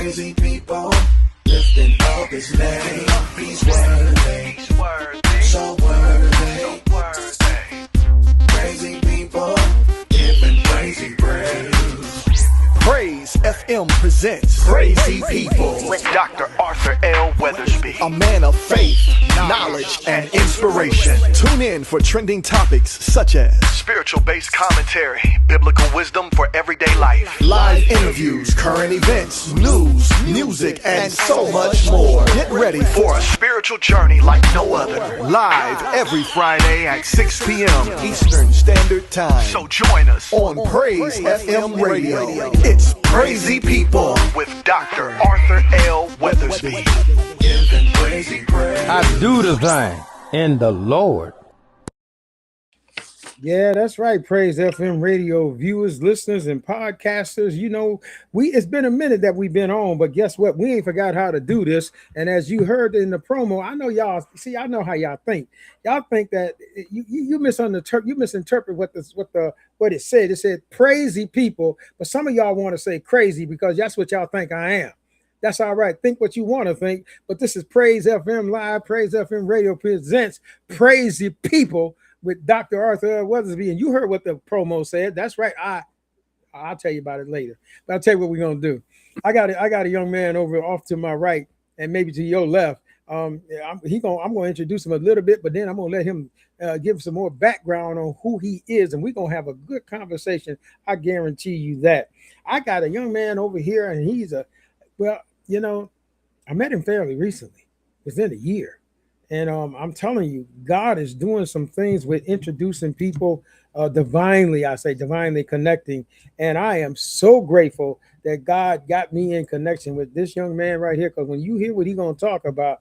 Praising people, lifting up his name. He's worthy, so worthy. Praising people, giving praising praise. Praise FM presents Praising people with Dr. Arthur L. Weathersby, a man of faith, knowledge, and inspiration. Tune in for trending topics such as spiritual-based commentary, biblical wisdom for everyday life, live interviews, current events, news, music, and so much more. Get ready for a spiritual journey like no other. Live every Friday at 6 p.m. Eastern Standard Time. So join us on Praise FM Radio. It's Praisy People with Dr. Arthur L. Weathersby. giving praising praise. I do the thing in the Lord. Yeah, that's right. Praise FM radio viewers, listeners, and podcasters. You know, it's been a minute that we've been on, but guess what? We ain't forgot how to do this. And as you heard in the promo, I know y'all see, I know how y'all think. Y'all think that you misinterpret what it said. It said praisey people, but some of y'all want to say crazy because that's what y'all think I am. That's all right. Think what you want to think, but this is Praise FM Live. Praise FM Radio presents Praisey People with Dr. Arthur L. Weathersby, and you heard what the promo said. That's right. I'll tell you about it later. But I'll tell you what we're gonna do. I got a young man over off to my right and maybe to your left. I'm gonna introduce him a little bit, but then I'm gonna let him give some more background on who he is, and we're gonna have a good conversation. I guarantee you that. I got a young man over here, and he's I met him fairly recently, within a year. And I'm telling you, God is doing some things with introducing people divinely connecting. And I am so grateful that God got me in connection with this young man right here. Because when you hear what he's going to talk about,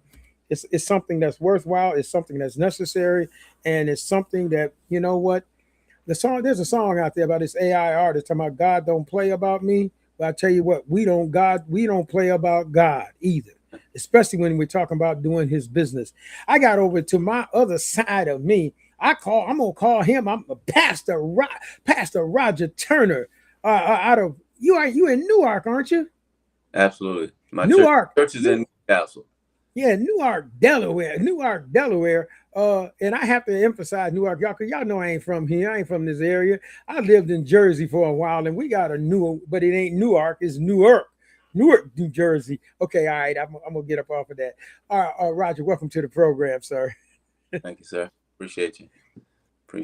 it's something that's worthwhile. It's something that's necessary. And it's something that, you know what? There's a song out there about this AI artist talking about God don't play about me. But I tell you what, we don't play about God either. Especially when we're talking about doing his business. I got over to my other side of me. I'm gonna call him. I'm Pastor Roger Turner. Out of you in Newark, aren't you? Absolutely. My Newark church is in Newcastle. Yeah, Newark, Delaware. And I have to emphasize Newark, y'all, because y'all know I ain't from here. I ain't from this area. I lived in Jersey for a while, and we got but it ain't Newark. It's Newark, New Jersey. Okay, all right. I'm gonna get up off of that. All right, Roger, welcome to the program, sir. Thank you, sir. Appreciate you.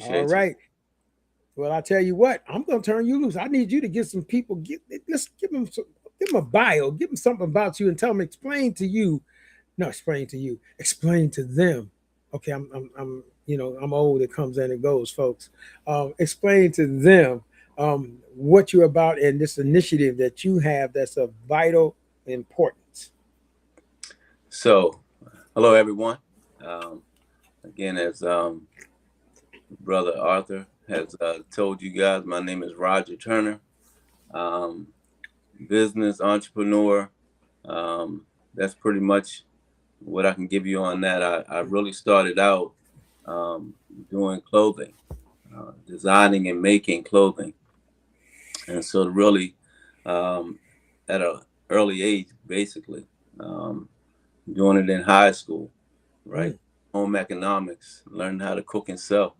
All right. Well, I tell you what, I'm gonna turn you loose. I need you to get some people. Let's give them a bio. Give them something about you and tell them. Explain to them. Okay, I'm old. It comes and it goes, folks. Explain to them what you're about and this initiative that you have that's of vital importance. So, hello, everyone. Again, as Brother Arthur has told you guys, my name is Roger Turner, business entrepreneur. That's pretty much what I can give you on that. I really started out doing clothing, designing and making clothing. And so really, at an early age, basically, doing it in high school, right? Home economics, learning how to cook and sew.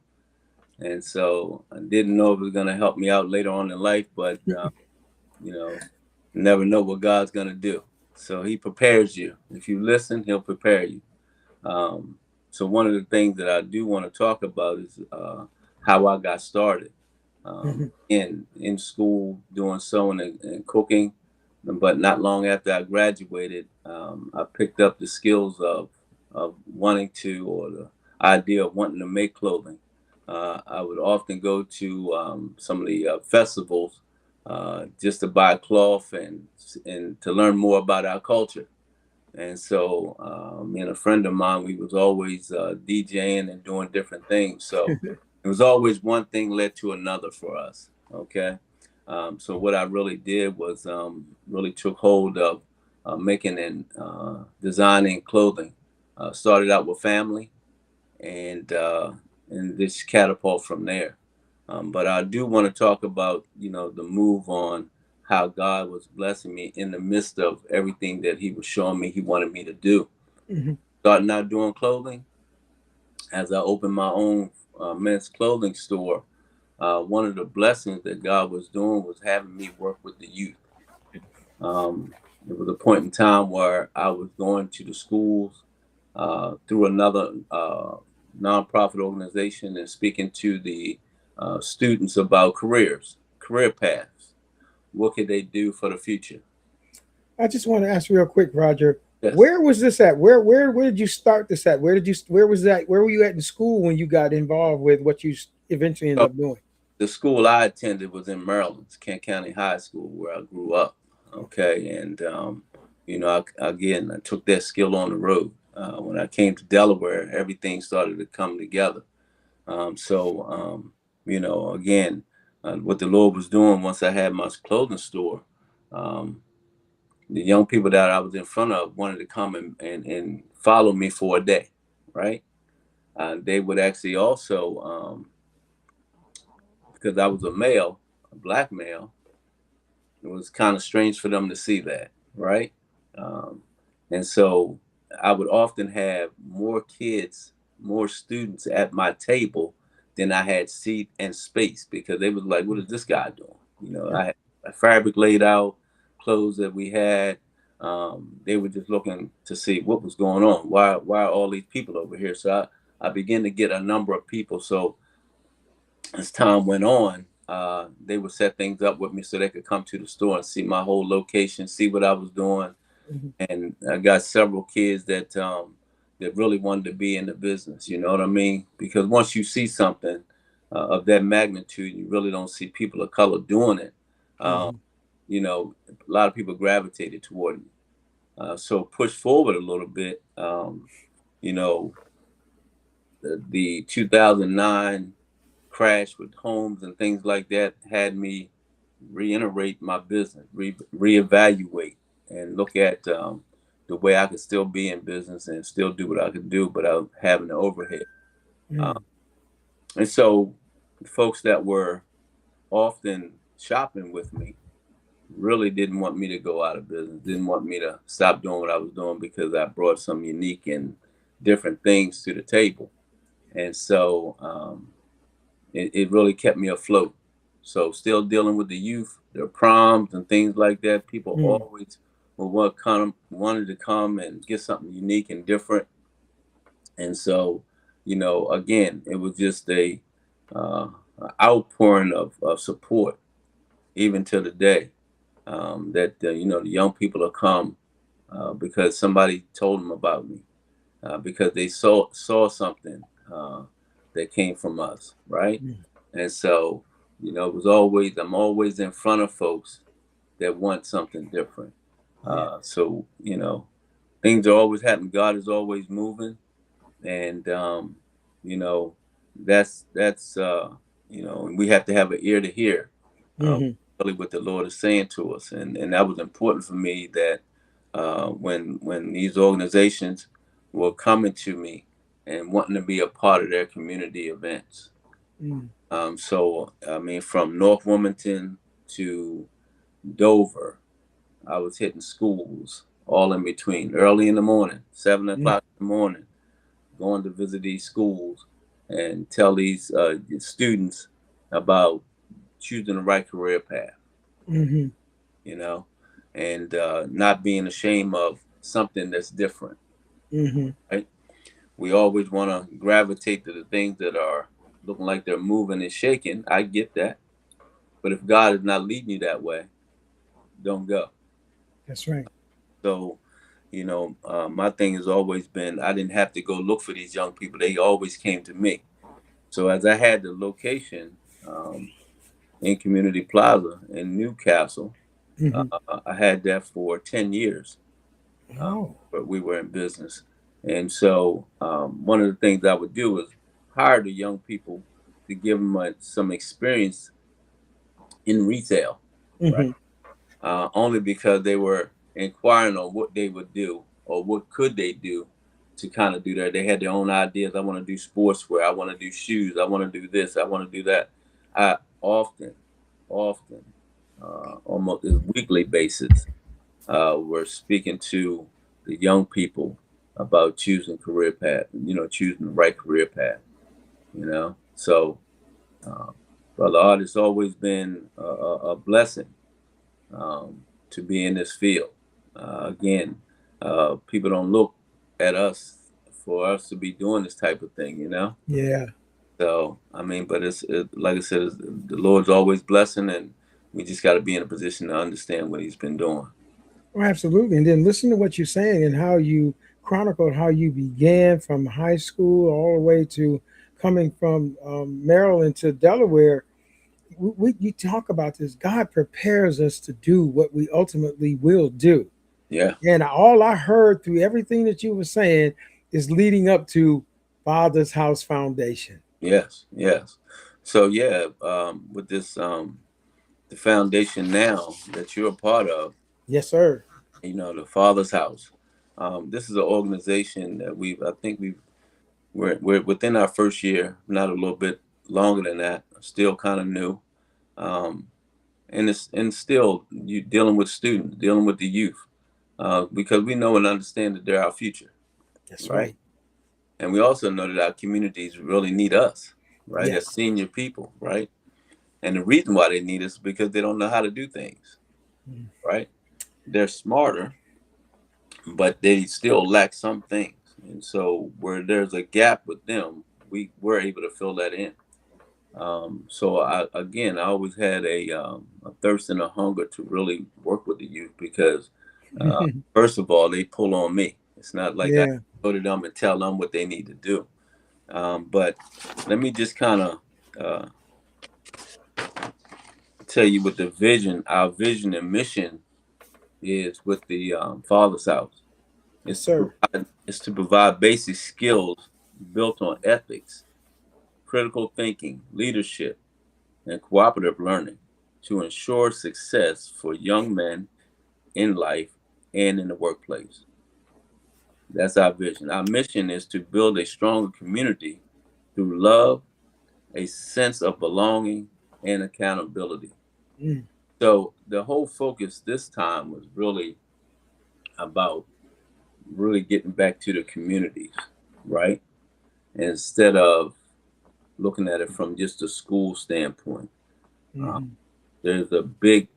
And so I didn't know if it was going to help me out later on in life, but, never know what God's going to do. So he prepares you. If you listen, he'll prepare you. So one of the things that I do want to talk about is how I got started. In school doing sewing and cooking, but not long after I graduated, I picked up the skills of wanting to, or the idea of wanting to make clothing. I would often go to some of the festivals just to buy cloth and to learn more about our culture. And so me and a friend of mine, we was always DJing and doing different things. So it was always one thing led to another for us. Okay. So what I really did was really took hold of making and designing clothing. Started out with family and this catapult from there. But I do want to talk about, the move on how God was blessing me in the midst of everything that he was showing me he wanted me to do. Mhm. Starting out doing clothing, as I opened my own men's clothing store, one of the blessings that God was doing was having me work with the youth. There was a point in time where I was going to the schools through another nonprofit organization and speaking to the students about careers, career paths. What could they do for the future? I just want to ask real quick, Roger. Yes. Where was this at? Where did you start this at? Where was that? Where were you at in school when you got involved with what you eventually ended So up doing? the school I attended was in Maryland, Kent County High School, where I grew up. Okay, and I took that skill on the road. When I came to Delaware, everything started to come together. Again, what the Lord was doing once I had my clothing store, um, the young people that I was in front of wanted to come and follow me for a day, right? They would actually also, because I was a male, a black male, it was kind of strange for them to see that, right? Um, and so I would often have more kids, more students at my table than I had seat and space, because they was like, "What is this guy doing?" I had a fabric laid out, clothes that we had. They were just looking to see what was going on. Why are all these people over here? So I began to get a number of people. So as time went on, they would set things up with me so they could come to the store and see my whole location, see what I was doing. Mhm. And I got several kids that really wanted to be in the business. You know what I mean? Because once you see something of that magnitude, you really don't see people of color doing it. Um, Mhm. a lot of people gravitated toward me. So push forward a little bit. You know, the 2009 crash with homes and things like that had me reiterate my business, reevaluate, and look at the way I could still be in business and still do what I could do without having the overhead. Um, Mhm. and so, folks that were often shopping with me really didn't want me to go out of business, didn't want me to stop doing what I was doing, because I brought some unique and different things to the table. And so, it really kept me afloat. So still dealing with the youth, their proms and things like that. People Mhm. always wanted to come and get something unique and different. And so, again, it was just uh, outpouring of support, even to the day, that the young people have come because somebody told them about me, because they saw something that came from us, right? Mhm. And so, I'm always in front of folks that want something different. Yeah. So, things are always happening. God is always moving, and you know, and we have to have an ear to hear uh, Mhm. really what the Lord is saying to us, and that was important for me, that when these organizations were coming to me and wanting to be a part of their community events. Mhm. So I mean, from North Wilmington to Dover, I was hitting schools all in between, early in the morning, 7 o'clock in the morning, going to visit these schools and tell these students about choosing the right career path, Mhm. you know, and not being ashamed of something that's different, Mhm. right? We always want to gravitate to the things that are looking like they're moving and shaking. I get that. But if God is not leading you that way, don't go. That's right. So, my thing has always been, I didn't have to go look for these young people. They always came to me. So as I had the location in Community Plaza in Newcastle, Mhm. I had that for 10 years, Oh. but we were in business. And so one of the things I would do is hire the young people to give them some experience in retail, right? Mhm. Only because they were inquiring on what they would do or what could they do to kind of do that. They had their own ideas. I want to do sportswear. I want to do shoes. I want to do this. I want to do that. I often almost a weekly basis. We're speaking to the young people about choosing career path, choosing the right career path, So, Brother Art, it's always been a blessing to be in this field. Again, people don't look at us for us to be doing this type of thing. Yeah. So, I mean, but like I said, the Lord's always blessing, and we just got to be in a position to understand what He's been doing. Well, absolutely. And then listen to what you're saying and how you chronicled how you began from high school all the way to coming from Maryland to Delaware. You talk about this. God prepares us to do what we ultimately will do. Yeah. And all I heard through everything that you were saying is leading up to Father's House Foundation. Yes. So yeah, with this the foundation now that you're a part of, Yes, sir. the Father's House. This is an organization that we're within our first year, not a little bit longer than that, still kind of new. And still you dealing with students, dealing with the youth, because we know and understand that they're our future. That's right. And we also know that our communities really need us, right? Yes. As senior people, right? And the reason why they need us is because they don't know how to do things, right? They're smarter, but they still lack some things. And so where there's a gap with them, we're able to fill that in. So I always had a thirst and a hunger to really work with the youth because, first of all, they pull on me. It's not like I go to them and tell them what they need to do. But let me just kind of tell you what our vision and mission is with the Father's House. It's to provide basic skills built on ethics, critical thinking, leadership, and cooperative learning to ensure success for young men in life and in the workplace. That's our vision. Our mission is to build a stronger community through love, a sense of belonging, and accountability. So the whole focus this time was really about really getting back to the communities, right? Instead of looking at it from just a school standpoint. There's a big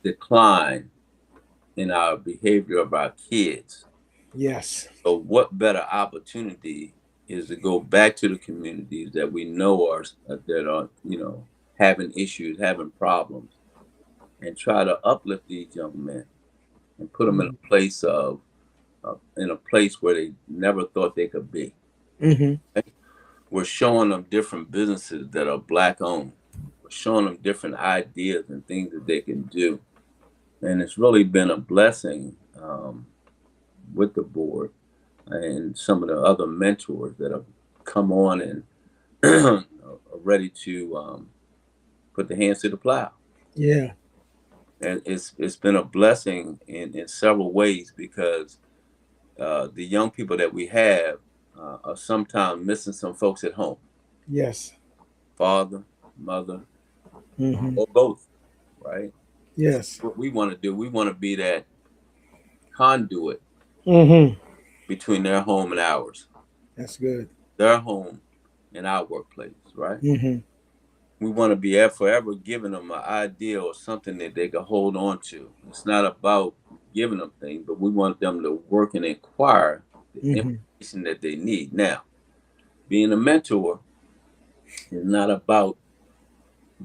decline in our behavior of our kids. Yes. So what better opportunity is to go back to the communities that we know are having issues, having problems, and try to uplift these young men and put them in a place where they never thought they could be. Okay? We're showing them different businesses that are Black owned. We're showing them different ideas and things that they can do. And it's really been a blessing with the board and some of the other mentors that have come on and are ready to put their hands to the plow. Yeah. And it's been a blessing in several ways because the young people that we have are sometimes missing some folks at home. Yes. Father, mother, or both, right? Yes. What we want to do, we want to be that conduit between their home and ours. That's good. Their home and our workplace, right? We want to be forever giving them an idea or something that they can hold on to. It's not about giving them things, but we want them to work and acquire the information that they need. Now, being a mentor is not about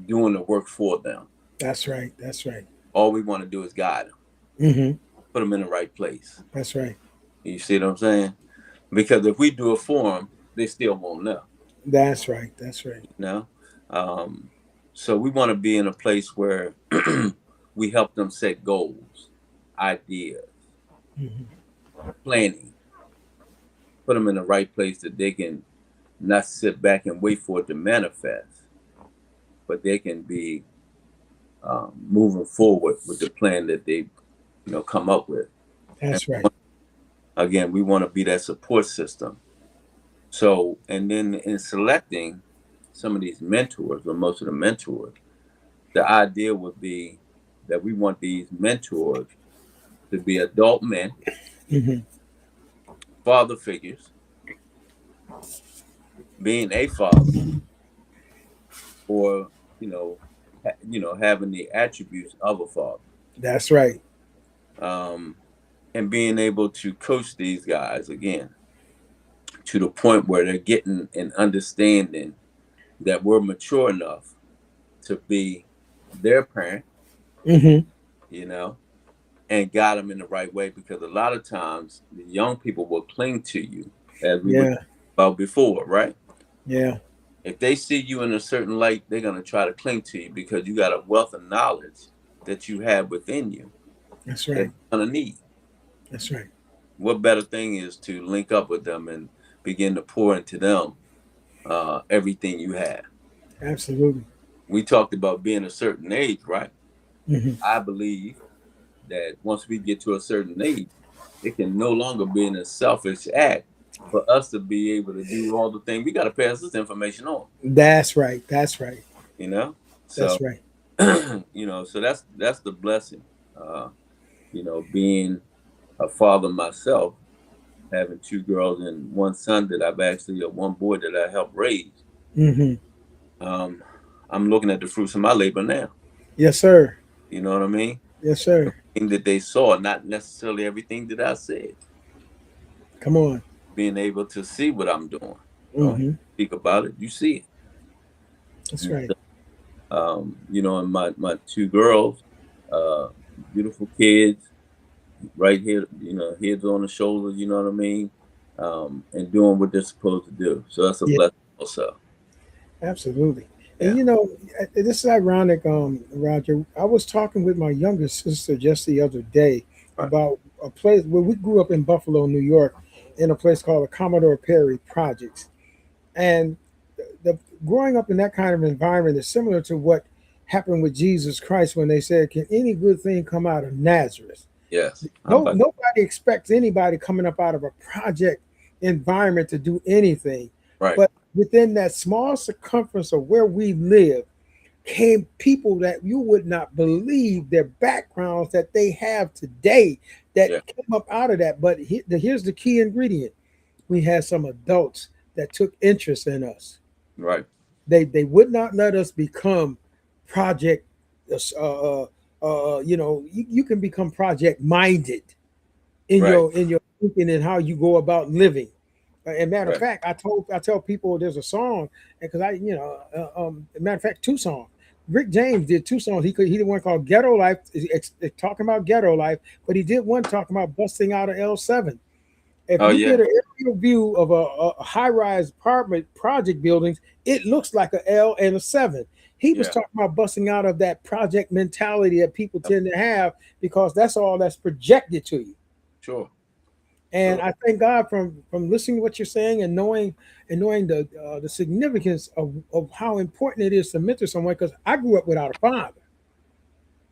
doing the work for them. That's right. That's right. All we want to do is guide them, put them in the right place. That's right. You see what I'm saying? Because if we do it for them, they still won't know. That's right. That's right. So we want to be in a place where we help them set goals, ideas, planning, put them in the right place that they can not sit back and wait for it to manifest, but they can be moving forward with the plan that they come up with. That's right. Again, we want to be that support system. So, and then in selecting some of these mentors, or most of the mentors, the idea would be that we want these mentors to be adult men, father figures, being a father, or having the attributes of a father, That's right. and being able to coach these guys again to the point where they're getting an understanding that we're mature enough to be their parent, and guide them in the right way. Because a lot of times the young people will cling to you, as we were about before, right? Yeah. If they see you in a certain light, they're going to try to cling to you because you got a wealth of knowledge that you have within you. That's right. That they're going to need. That's right. What better thing is to link up with them and begin to pour into them everything you have. Absolutely. We talked about being a certain age, right? I believe that once we get to a certain age, it can no longer be in a selfish act for us to be able to do all the things. We got to pass this information on. That's right. That's right. So that's right. So that's the blessing. Being a father myself, having 2 girls and 1 son that I've actually, one boy that I helped raise. I'm looking at the fruits of my labor now. Yes, sir. You know what I mean? Yes, sir. Everything that they saw, not necessarily everything that I said. Come on. Being able to see what I'm doing. Speak about it, you see it. That's right. And my 2 girls, beautiful kids, right here, heads on the shoulders, you know what I mean? And doing what they're supposed to do. So that's a blessing also. Absolutely. Yeah. And this is ironic, Roger. I was talking with my younger sister just the other day about a place where we grew up in Buffalo, New York, in a place called the Commodore Perry Projects. And the growing up in that kind of environment is similar to what happened with Jesus Christ when they said, "Can any good thing come out of Nazareth?" Yes. Nobody expects anybody coming up out of a project environment to do anything. Right. But within that small circumference of where we live came people that you would not believe their backgrounds that they have today that came up out of that. But here's the key ingredient. We had some adults that took interest in us. Right. They would not let us become project you can become project minded in your thinking and how you go about living. And matter of fact, I tell people there's a song, because matter of fact, 2 songs. Rick James did 2 songs. He did one called Ghetto Life, talking about ghetto life, but he did one talking about busting out of L7. If you get an aerial view of a high-rise apartment project buildings, it looks like an L and a 7. He was talking about busting out of that project mentality that people tend to have, because that's all that's projected to you. Sure. And I thank God from listening to what you're saying and knowing the significance of how important it is to mentor someone, because I grew up without a father.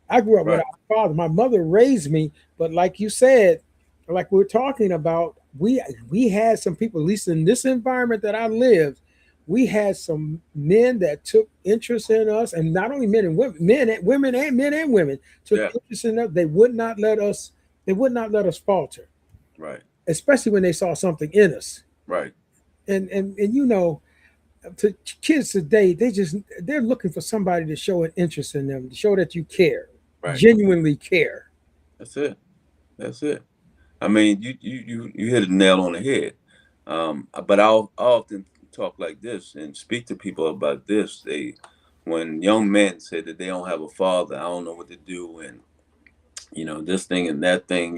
Without a father. My mother raised me, but like you said, like we're talking about, we had some people, at least in this environment that I lived, we had some men that took interest in us, and not only men and women, men and women took interest in us. They would not let us falter. Right. Especially when they saw something in us. Right. And to kids today, they're looking for somebody to show an interest in them, to show that you care, genuinely care. That's it. I mean, you hit a nail on the head. But I'll often talk like this and speak to people about this. When young men say that they don't have a father, I don't know what to do, and this thing and that thing,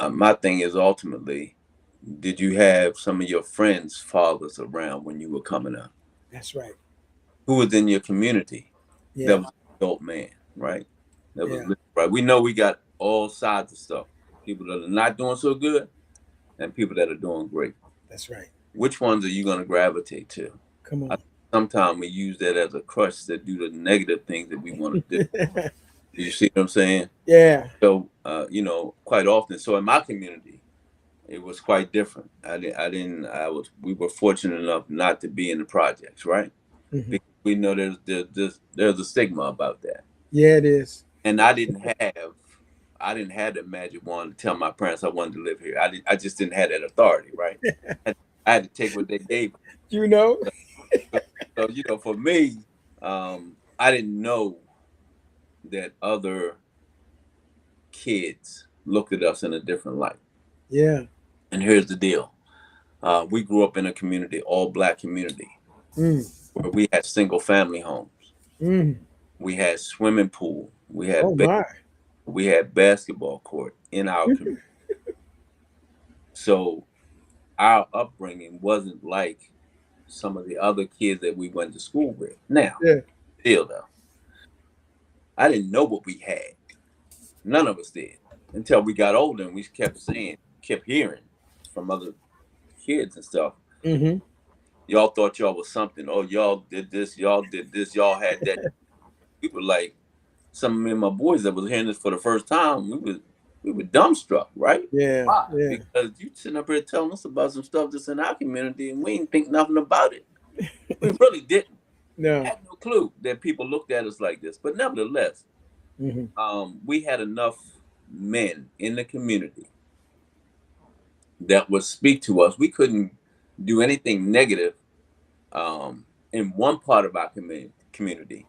my thing is ultimately, did you have some of your friends' fathers around when you were coming up? That's right. Who was in your community? Yeah. That was an adult man, right? That was right. We know we got all sides of stuff. People that are not doing so good and people that are doing great. That's right. Which ones are you going to gravitate to? Come on. Sometimes we use that as a crutch to do the negative things that we want to do. You see what I'm saying? Yeah. So, quite often. So in my community, it was quite different. We were fortunate enough not to be in the projects, right? Mm-hmm. we know there's a stigma about that. Yeah, it is. And I didn't have the magic wand to tell my parents I wanted to live here. I just didn't have that authority, right? I had to take what they gave me. You know? So for me, I didn't know that other kids looked at us in a different light. Yeah. And here's the deal. We grew up in a community, all black community, where we had single family homes. We had swimming pool. We had we had basketball court in our community. So our upbringing wasn't like some of the other kids that we went to school with. Now, still though, I didn't know what we had. None of us did until we got older and we kept hearing from other kids and stuff. Y'all thought y'all was something. Oh, y'all did this, y'all had that. We were like, some of me and my boys that was hearing this for the first time, we were dumbstruck, right? Yeah. Why? Yeah. Because you sitting up here telling us about some stuff that's in our community and we ain't think nothing about it. We really didn't. No. Had no clue that people looked at us like this. But nevertheless, we had enough men in the community that would speak to us. We couldn't do anything negative in one part of our community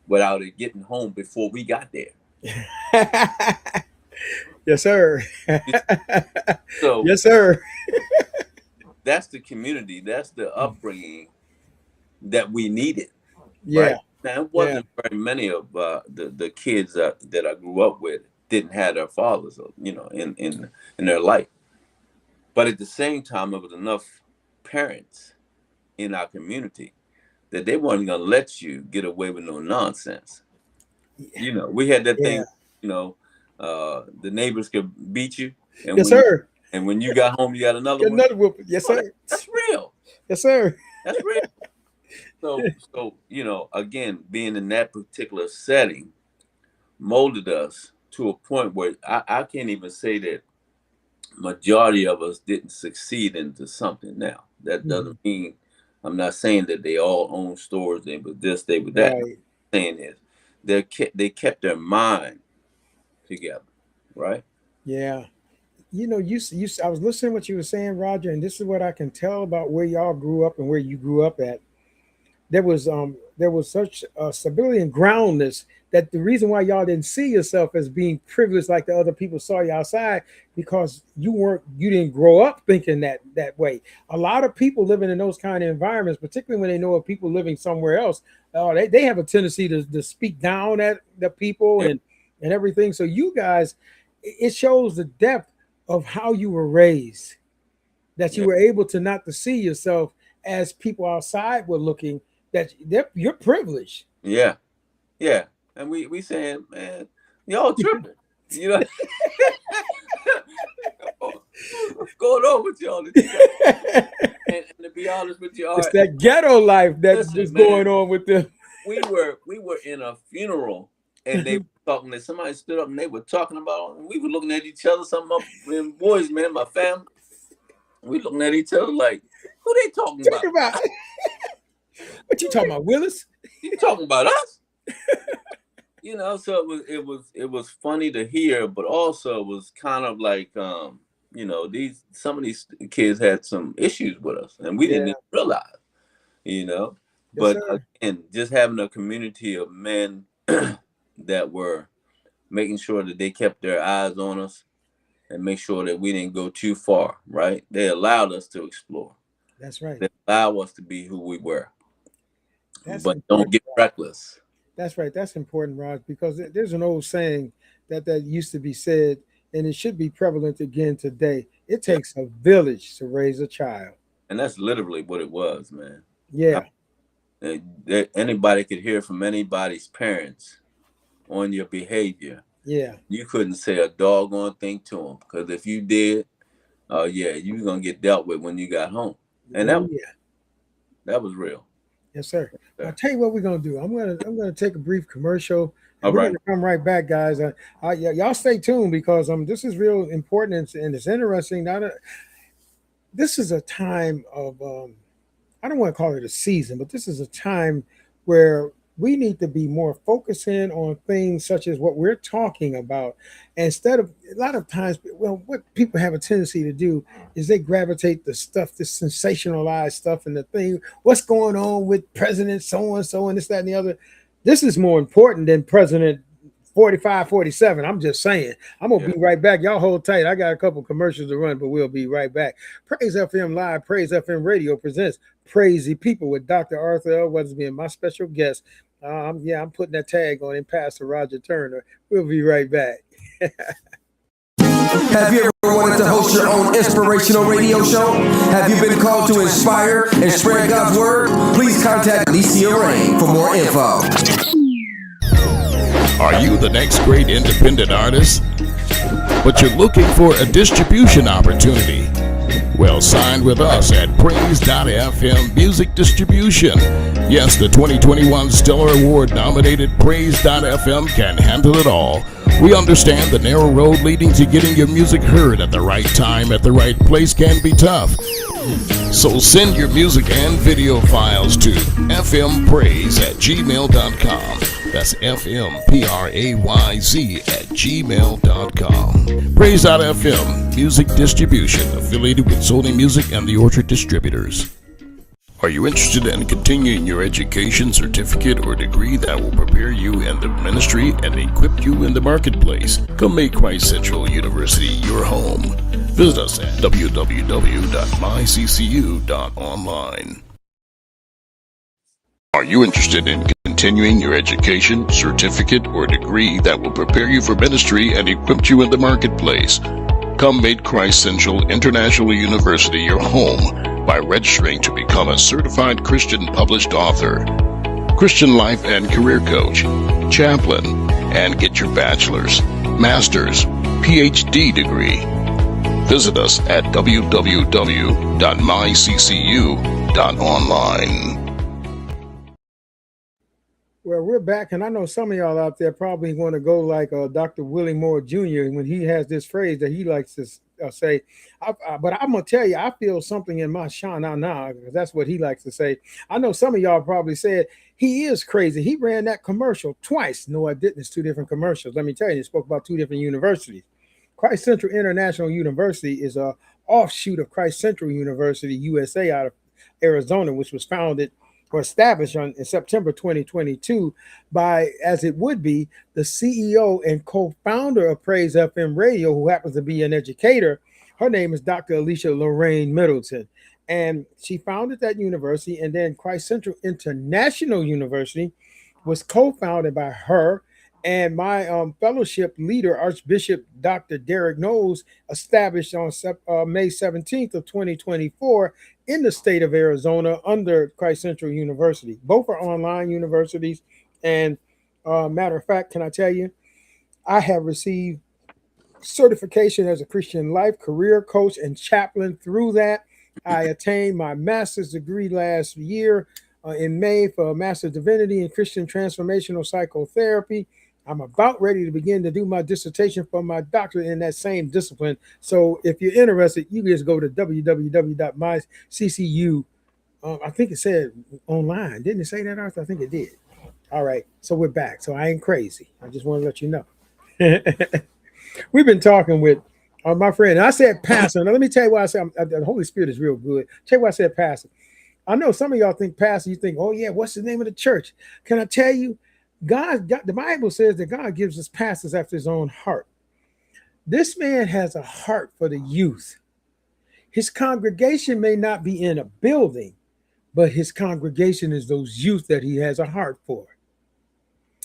without it getting home before we got there. Yes, sir. So yes, sir. That's the community. That's the upbringing that we needed. Yeah. Right? Now, it wasn't very many of the kids that I grew up with didn't have their fathers, in their life. But at the same time, there was enough parents in our community that they weren't going to let you get away with no nonsense. We had that thing, the neighbors could beat you. And yes, sir. And when you got home, you got another one. Another whoop. Yes, sir. That's real. Yes, sir. That's real. So again, being in that particular setting molded us to a point where I can't even say that majority of us didn't succeed into something now. That doesn't mean, I'm not saying that they all own stores, they were this, they were that. Right. What I'm saying is they kept their mind together, right? Yeah. I was listening to what you were saying, Roger, and this is what I can tell about where y'all grew up and where you grew up at. There was such stability and groundness that the reason why y'all didn't see yourself as being privileged like the other people saw you outside, because you didn't grow up thinking that way. A lot of people living in those kind of environments, particularly when they know of people living somewhere else, they have a tendency to speak down at the people and everything. So you guys, it shows the depth of how you were raised, that you were able to not to see yourself as people outside were looking, that you're privileged. Yeah. And we saying, man, y'all tripping. What's going on with y'all? And to be honest with you, it's that ghetto life that's going on with them. We were in a funeral and they were talking, that somebody stood up and they were talking about, and we were looking at each other, some up and boys, man, my family. We looking at each other like, who they talking about? What you talking about, Willis? You talking about us? So it was funny to hear, but also it was kind of like some of these kids had some issues with us, and we didn't even realize, But again, just having a community of men that were making sure that they kept their eyes on us and make sure that we didn't go too far, right? They allowed us to explore. That's right. They allowed us to be who we were. But important. Don't get reckless. That's right. That's important, Raj, because there's an old saying that used to be said, and it should be prevalent again today. It takes a village to raise a child. And that's literally what it was, man. Yeah. Anybody could hear from anybody's parents on your behavior. Yeah. You couldn't say a doggone thing to them, because if you did, you were going to get dealt with when you got home. And that was real. Yes, sir. I'll tell you what we're gonna do. I'm gonna take a brief commercial. All we're right. gonna come right back, guys. Y'all stay tuned, because this is real important and it's interesting. This is a time of I don't want to call it a season, but this is a time where we need to be more focusing on things such as what we're talking about instead of a lot of times. Well, what people have a tendency to do is they gravitate the stuff, the sensationalized stuff, and the thing, what's going on with President so and so and this, that, and the other. This is more important than President 45, 47. I'm just saying. I'm gonna be right back. Y'all hold tight. I got a couple commercials to run, but we'll be right back. Praise FM Live, Praise FM Radio presents PRAYzy People with Dr. Arthur L. Weathersby and my special guest. I'm putting that tag on him, Pastor Roger Turner. We'll be right back. Have you ever wanted to host your own inspirational radio show? Have you been called to inspire and spread God's word? Please contact Alicia Ray for more info. Are you the next great independent artist, but you're looking for a distribution opportunity? Well, sign with us at PRAYzy Music Distribution. Yes, the 2021 Stellar Award nominated PRAYzy can handle it all. We understand the narrow road leading to getting your music heard at the right time at the right place can be tough. So send your music and video files to fmprayz@gmail.com. That's fmprayz@gmail.com. PRAYzy Music Distribution, affiliated with Sony Music and the Orchard Distributors. Are you interested in continuing your education, certificate, or degree that will prepare you in the ministry and equip you in the marketplace? Come make Christ Central University your home. Visit us at www.myccu.online. Are you interested in continuing your education, certificate, or degree that will prepare you for ministry and equip you in the marketplace? Come make Christ Central International University your home by registering to become a certified Christian published author, Christian life and career coach, chaplain, and get your bachelor's, master's, PhD degree. Visit us at www.myccu.online. Well, we're back, and I know some of y'all out there probably want to go like Dr. Willie Moore Jr. when he has this phrase that he likes to say. But I'm going to tell you, I feel something in my shana, because that's what he likes to say. I know some of y'all probably said, he is crazy. He ran that commercial twice. No, I didn't. It's two different commercials. Let me tell you, he spoke about two different universities. Christ Central International University is a offshoot of Christ Central University, USA, out of Arizona, which was founded or established in September 2022 by, as it would be, the CEO and co-founder of Praise FM Radio, who happens to be an educator. Her name is Dr. Alicia Lorraine Middleton. And she founded that university, and then Christ Central International University was co-founded by her and my fellowship leader, Archbishop Dr. Derek Knowles, established on May 17th of 2024 in the state of Arizona under Christ Central University. Both are online universities. And matter of fact, can I tell you, I have received certification as a Christian life, career coach, and chaplain through that. I attained my master's degree last year in May for a Master of Divinity in Christian Transformational Psychotherapy. I'm about ready to begin to do my dissertation for my doctorate in that same discipline. So if you're interested, you just go to www.myccu. I think it said online. Didn't it say that, Arthur? I think it did. All right. So we're back. So I ain't crazy. I just want to let you know. We've been talking with my friend. And I said pastor. Now, let me tell you why I said the Holy Spirit is real good. Tell you why I said pastor. I know some of y'all think pastor, you think, oh, yeah, what's the name of the church? Can I tell you? The Bible says that God gives us pastors after his own heart. This man has a heart for the youth. His congregation may not be in a building, but his congregation is those youth that he has a heart for.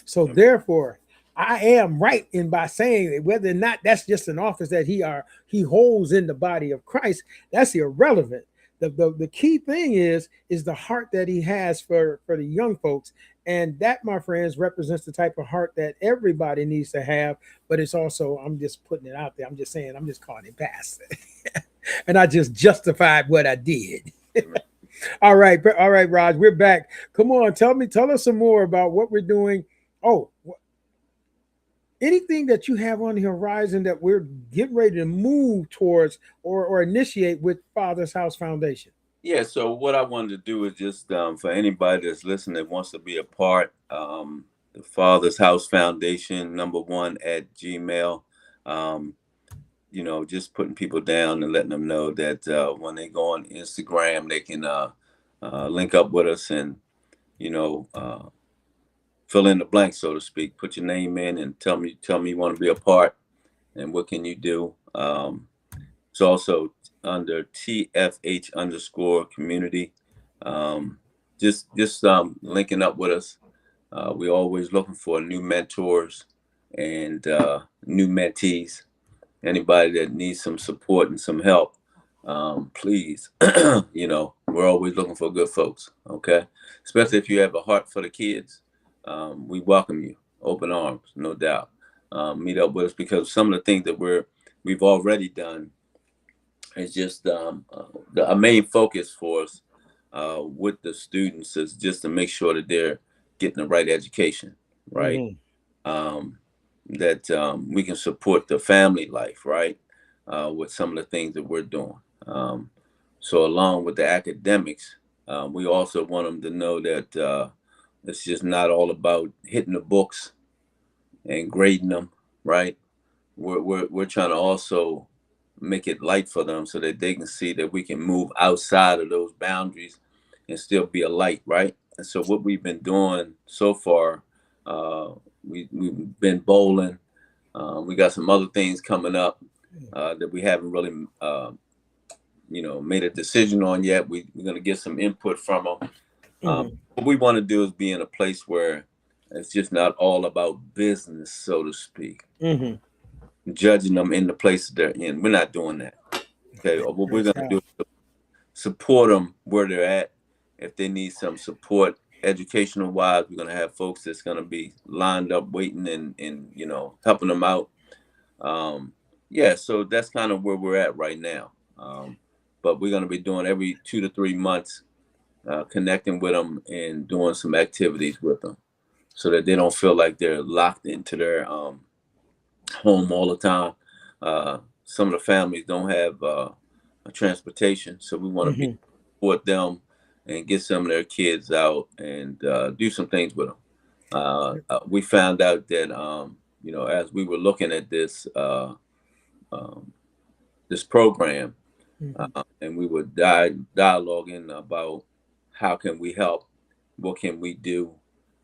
So therefore, I am right in by saying that whether or not that's just an office that he holds in the body of Christ, that's irrelevant. The key thing is the heart that he has for the young folks. And that, my friends, represents the type of heart that everybody needs to have. But it's also, I'm just putting it out there. I'm just saying, I'm just calling it pastor. And I just justified what I did. All right, Raj, we're back. Come on, tell us some more about what we're doing. Oh, anything that you have on the horizon that we're getting ready to move towards or initiate with Father's House Foundation. Yeah, so what I wanted to do is just for anybody that's listening that wants to be a part, the Father's House Foundation, #1 at Gmail. Um, just putting people down and letting them know that when they go on Instagram, they can link up with us and, you know, uh, fill in the blank, so to speak. Put your name in and tell me you want to be a part and what can you do. It's also under TFH_community. Just linking up with us. We're always looking for new mentors and new mentees. Anybody that needs some support and some help, please, we're always looking for good folks. Okay. Especially if you have a heart for the kids. We welcome you, open arms, no doubt. Meet up with us because some of the things that we've already done is just our main focus for us with the students is just to make sure that they're getting the right education, right? That we can support the family life, right? With some of the things that we're doing. So along with the academics, we also want them to know that it's just not all about hitting the books and grading them, right? We're trying to also make it light for them so that they can see that we can move outside of those boundaries and still be a light, right? And so what we've been doing so far, we've been bowling. We got some other things coming up that we haven't really, made a decision on yet. We're going to get some input from them. What we want to do is be in a place where it's just not all about business, so to speak. Judging them in the place they're in. We're not doing that. Okay. What we're going to do is support them where they're at. If they need some support educational wise, we're going to have folks that's going to be lined up waiting and helping them out. So that's kind of where we're at right now. But we're going to be doing every 2 to 3 months, connecting with them and doing some activities with them so that they don't feel like they're locked into their home all the time. Some of the families don't have a transportation, so we want to support them and get some of their kids out and do some things with them. We found out that as we were looking at this this program, and we were dialoguing about how can we help, what can we do.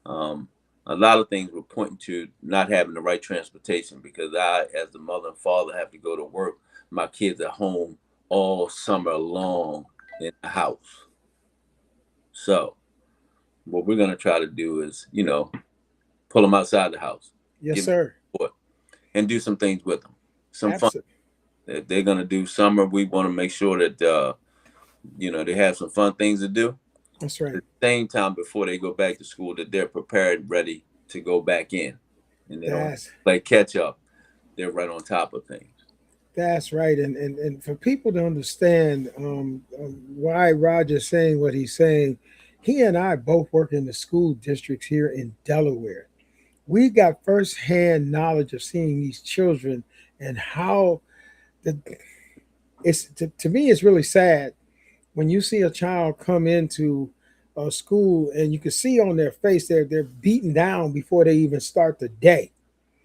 A lot of things were pointing to not having the right transportation because I, as the mother and father, have to go to work. My kids are home all summer long in the house. So what we're going to try to do is, pull them outside the house. Yes, sir. And do some things with them. Some fun. If they're going to do summer, we want to make sure that, they have some fun things to do. That's right. At the same time, before they go back to school, that they're prepared, ready to go back in. And they don't play catch up. They're right on top of things. That's right. And for people to understand why Roger's saying what he's saying, he and I both work in the school districts here in Delaware. We got firsthand knowledge of seeing these children and how to me, it's really sad when you see a child come into a school and you can see on their face they're beaten down before they even start the day.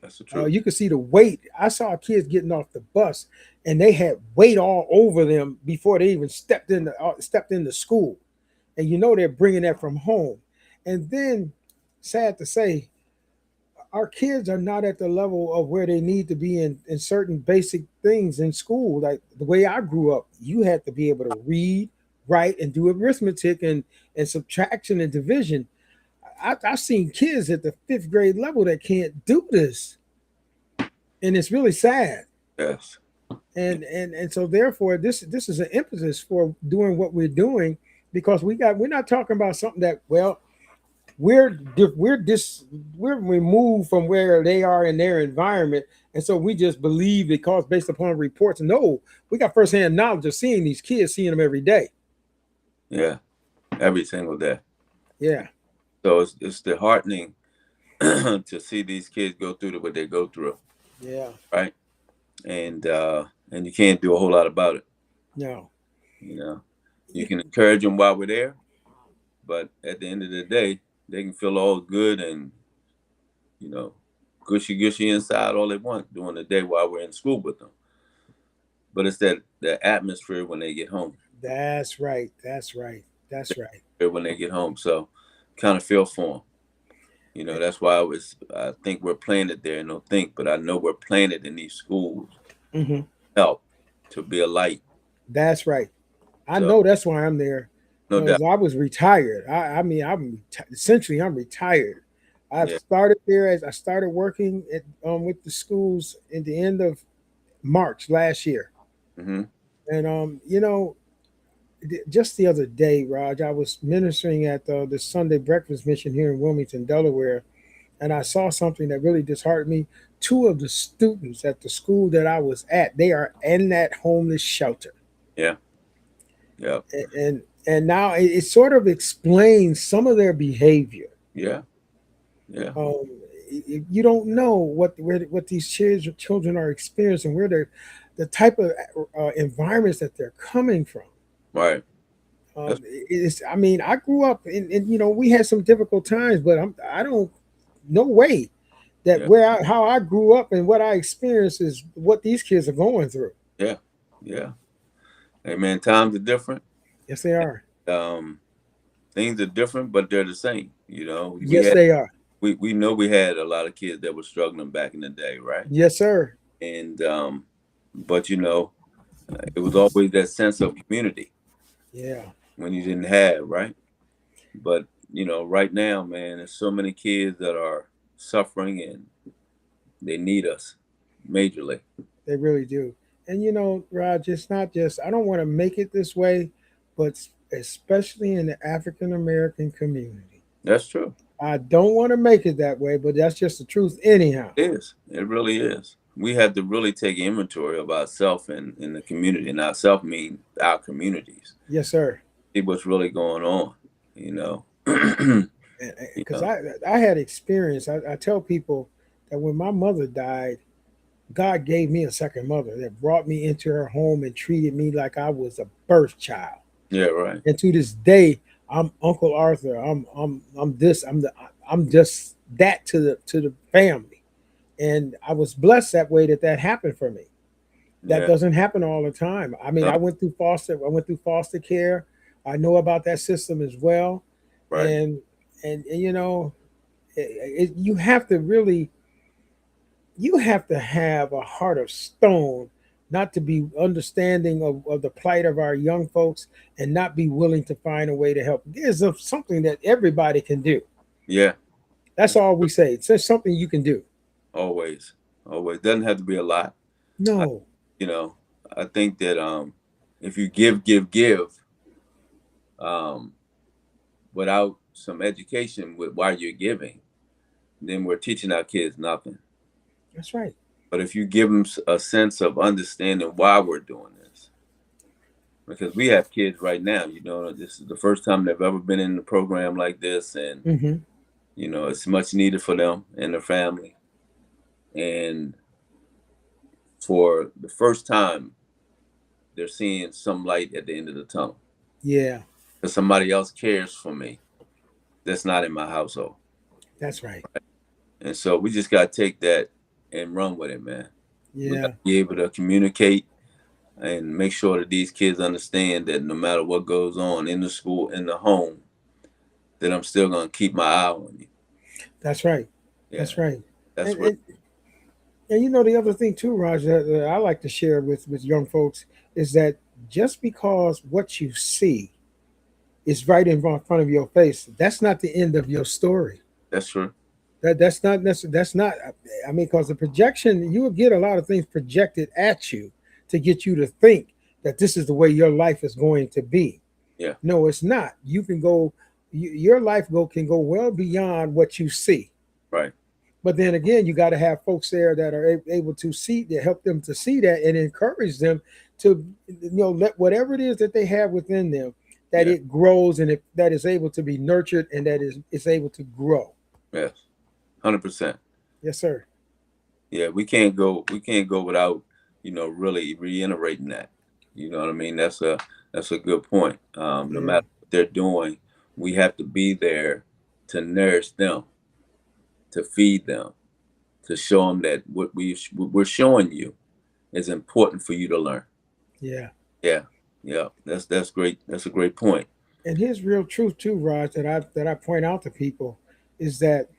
That's the truth. You can see the weight. I saw kids getting off the bus and they had weight all over them before they even stepped into school, and they're bringing that from home. And then, sad to say, our kids are not at the level of where they need to be in certain basic things in school. Like the way I grew up, you had to be able to read, write, and do arithmetic and subtraction and division. I've seen kids at the 5th grade level that can't do this, and it's really sad. Yes. And so therefore, this is an impetus for doing what we're doing, because we're not talking about something that, well, we're removed from where they are in their environment, and so we just believe because based upon reports. No, we got firsthand knowledge of seeing these kids, seeing them every day. Yeah, every single day. Yeah. So it's disheartening to see these kids go through what they go through. Yeah. Right. And you can't do a whole lot about it. No. You can encourage them while we're there, but at the end of the day, they can feel all good and, you know, gushy inside all they want during the day while we're in school with them. But it's the atmosphere when they get home. That's right. That's right. That's right. When they get home, so kind of feel for them. You know, that's why I think we're planted there. No, but I know we're planted in these schools. Mm-hmm. Help to be a light. That's right. I know that's why I'm there. No doubt. I was retired. I'm essentially retired. I started there as I started working at, with the schools at the end of March last year. Mm-hmm. And you know, just the other day, Raj, I was ministering at the Sunday breakfast mission here in Wilmington, Delaware, and I saw something that really disheartened me. Two of the students at the school that I was at, they are in that homeless shelter. Yeah. Yeah. And now it sort of explains some of their behavior. Yeah. Yeah. You don't know what these children are experiencing, where the type of environments that they're coming from. Right. I grew up in you know, we had some difficult times, but I don't no way that how I grew up and what I experienced is what these kids are going through. Yeah. Yeah. Hey man, times are different. Yes, they are. Things are different, but they're the same. You know. They are. We know we had a lot of kids that were struggling back in the day, right? Yes, sir. And but you know, it was always that sense of community. Yeah. When you didn't have, right? But you know, right now, man, there's so many kids that are suffering and they need us majorly. They really do. And you know, Raj, it's not just, I don't want to make it this way, but especially in the African American community. That's true. I don't want to make it that way, but that's just the truth anyhow. It is. It really is. We have to really take inventory of ourselves and in the community. And ourselves mean our communities. Yes, sir. See what's really going on, you know. Because I had experience. I tell people that when my mother died, God gave me a second mother that brought me into her home and treated me like I was a birth child. Yeah, right. And to this day, I'm Uncle Arthur. I'm just that to the family. And I was blessed that way that happened for me. That doesn't happen all the time. I mean, I went through foster care. I know about that system as well. Right. And you know, you have to have a heart of stone not to be understanding of the plight of our young folks and not be willing to find a way to help. There's something that everybody can do. Yeah. That's all we say. It's just something you can do. Always. Doesn't have to be a lot. No. I think that if you give, without some education with why you're giving, then we're teaching our kids nothing. That's right. But if you give them a sense of understanding why we're doing this, because we have kids right now, you know, this is the first time they've ever been in a program like this, and you know, it's much needed for them and their family. And for the first time, they're seeing some light at the end of the tunnel. Yeah. Because somebody else cares for me that's not in my household. That's right. And so we just got to take that and run with it, man. Yeah. We got to be able to communicate and make sure that these kids understand that no matter what goes on in the school, in the home, that I'm still going to keep my eye on you. That's right. Yeah. That's right. That's and you know, the other thing too, Raj, that I like to share with young folks is that just because what you see is right in front of your face, that's not the end of your story. That's true. That's not. I mean, because the projection, you will get a lot of things projected at you to get you to think that this is the way your life is going to be. Yeah. No, it's not. You can go. Your life can go well beyond what you see. Right. But then again, you got to have folks there that are able to see, to help them to see that and encourage them to, you know, let whatever it is that they have within them, that it grows and that is able to be nurtured and that is able to grow. Yes, 100%. Yes, sir. Yeah, we can't go without, you know, really reiterating that. You know what I mean? That's a good point. No matter what they're doing, we have to be there to nourish them, to feed them, to show them that what we're showing you is important for you to learn. Yeah. Yeah. That's great. That's a great point. And here's real truth too, Raj, that I point out to people is that